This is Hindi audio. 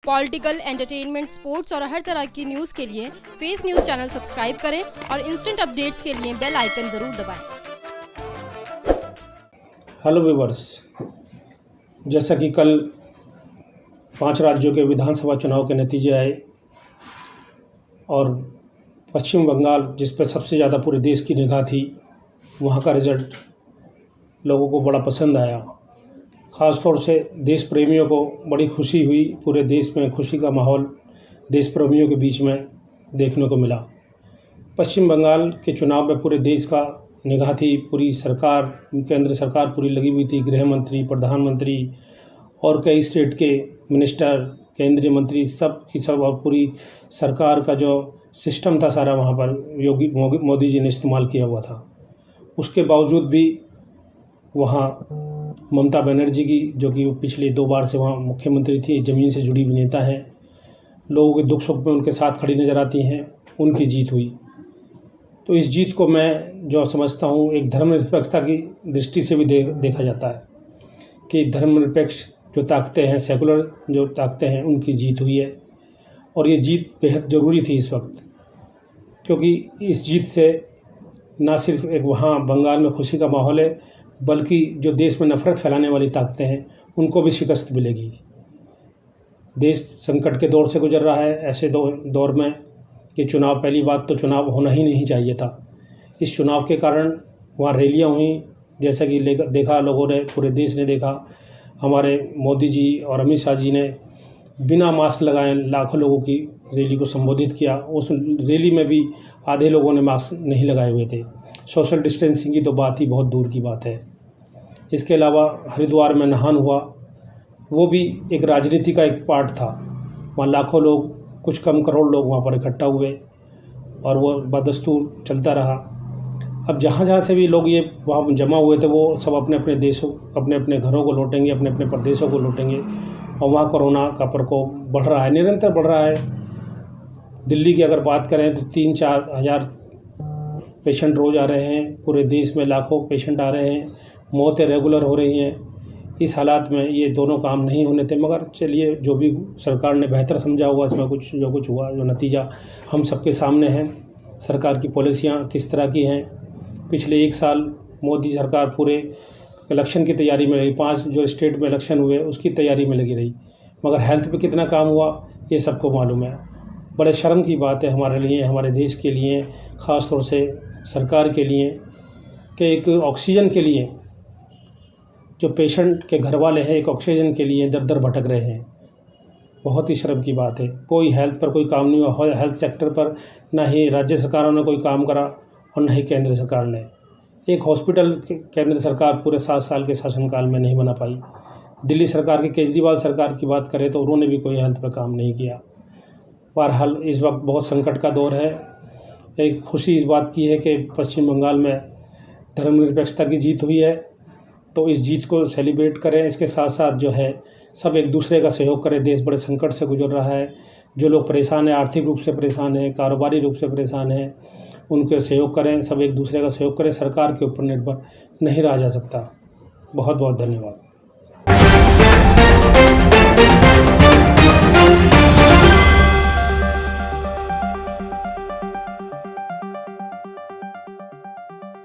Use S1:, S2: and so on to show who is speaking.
S1: पॉलिटिकल, एंटरटेनमेंट, स्पोर्ट्स और हर तरह की न्यूज़ के लिए फेस न्यूज़ चैनल सब्सक्राइब करें और इंस्टेंट अपडेट्स के लिए बेल आइकन ज़रूर दबाएं।
S2: हेलो व्यूअर्स, जैसा कि कल 5 राज्यों के विधानसभा चुनाव के नतीजे आए और पश्चिम बंगाल, जिस पर सबसे ज़्यादा पूरे देश की निगाह थी, वहाँ का रिज़ल्ट लोगों को बड़ा पसंद आया। ख़ास तौर से देश प्रेमियों को बड़ी खुशी हुई। पूरे देश में खुशी का माहौल देश प्रेमियों के बीच में देखने को मिला। पश्चिम बंगाल के चुनाव में पूरे देश का निगाह थी, पूरी सरकार, केंद्र सरकार पूरी लगी हुई थी। गृह मंत्री, प्रधानमंत्री और कई स्टेट के मिनिस्टर, केंद्रीय मंत्री, सब की सब और पूरी सरकार का जो सिस्टम था सारा वहाँ पर मोदी जी ने इस्तेमाल किया हुआ था। उसके बावजूद भी वहाँ ममता बनर्जी की, जो कि पिछले 2 बार से वहाँ मुख्यमंत्री थी, ज़मीन से जुड़ी हुई नेता हैं, लोगों के दुख सुख में उनके साथ खड़ी नज़र आती हैं, उनकी जीत हुई। तो इस जीत को मैं जो समझता हूँ, एक धर्मनिरपेक्षता की दृष्टि से भी देखा जाता है कि धर्मनिरपेक्ष जो ताकतें हैं, सेकुलर जो ताकतें हैं, उनकी जीत हुई है। और ये जीत बेहद ज़रूरी थी इस वक्त, क्योंकि इस जीत से ना सिर्फ एक वहाँ बंगाल में खुशी का माहौल है, बल्कि जो देश में नफ़रत फैलाने वाली ताकतें हैं, उनको भी शिकस्त मिलेगी। देश संकट के दौर से गुजर रहा है। ऐसे दौर में ये चुनाव, पहली बात तो चुनाव होना ही नहीं चाहिए था। इस चुनाव के कारण वहाँ रैलियाँ हुई, जैसा कि देखा लोगों ने, पूरे देश ने देखा। हमारे मोदी जी और अमित शाह जी ने बिना मास्क लगाए लाखों लोगों की रैली को संबोधित किया। उस रैली में भी आधे लोगों ने मास्क नहीं लगाए हुए थे। सोशल डिस्टेंसिंग की तो बात ही बहुत दूर की बात है। इसके अलावा हरिद्वार में नहान हुआ, वो भी एक राजनीति का एक पार्ट था। वहाँ लाखों लोग, कुछ कम करोड़ लोग वहाँ पर इकट्ठा हुए और वो बदस्तूर चलता रहा। अब जहाँ से भी लोग ये वहाँ जमा हुए थे, वो सब अपने अपने देशों, अपने अपने घरों को लौटेंगे, अपने अपने प्रदेशों को लौटेंगे। और वहाँ कोरोना का प्रकोप बढ़ रहा है, निरंतर बढ़ रहा है। दिल्ली की अगर बात करें तो 3-4 हज़ार पेशेंट रोज़ आ रहे हैं। पूरे देश में लाखों पेशेंट आ रहे हैं। मौतें रेगुलर हो रही हैं। इस हालात में ये दोनों काम नहीं होने थे, मगर चलिए, जो भी सरकार ने बेहतर समझा हुआ, इसमें कुछ हुआ, जो नतीजा हम सबके सामने है। सरकार की पॉलिसियाँ किस तरह की हैं। पिछले 1 साल मोदी सरकार पूरे इलेक्शन की तैयारी में रही। 5 जो स्टेट में इलेक्शन हुए उसकी तैयारी में लगी रही, मगर हेल्थ पे कितना काम हुआ ये सबको मालूम है। बड़े शर्म की बात है हमारे लिए, हमारे देश के लिए, ख़ास तौर से सरकार के लिए, कि एक ऑक्सीजन के लिए जो पेशेंट के घर वाले हैं, एक ऑक्सीजन के लिए दर दर भटक रहे हैं। बहुत ही शर्म की बात है। कोई हेल्थ पर कोई काम नहीं हुआ। हेल्थ सेक्टर पर ना ही राज्य सरकारों ने कोई काम करा और न ही केंद्र सरकार ने। एक हॉस्पिटल केंद्र सरकार पूरे 7 साल के शासनकाल में नहीं बना पाई। दिल्ली सरकार की, केजरीवाल सरकार की बात करें तो उन्होंने भी कोई हेल्थ पर काम नहीं किया। बहरहाल इस वक्त बहुत संकट का दौर है। एक खुशी इस बात की है कि पश्चिम बंगाल में धर्मनिरपेक्षता की जीत हुई है, तो इस जीत को सेलिब्रेट करें। इसके साथ साथ जो है, सब एक दूसरे का सहयोग करें। देश बड़े संकट से गुजर रहा है। जो लोग परेशान हैं, आर्थिक रूप से परेशान हैं, कारोबारी रूप से परेशान हैं, उनके सहयोग करें। सब एक दूसरे का सहयोग करें। सरकार के ऊपर निर्भर नहीं रहा जा सकता। बहुत बहुत धन्यवाद।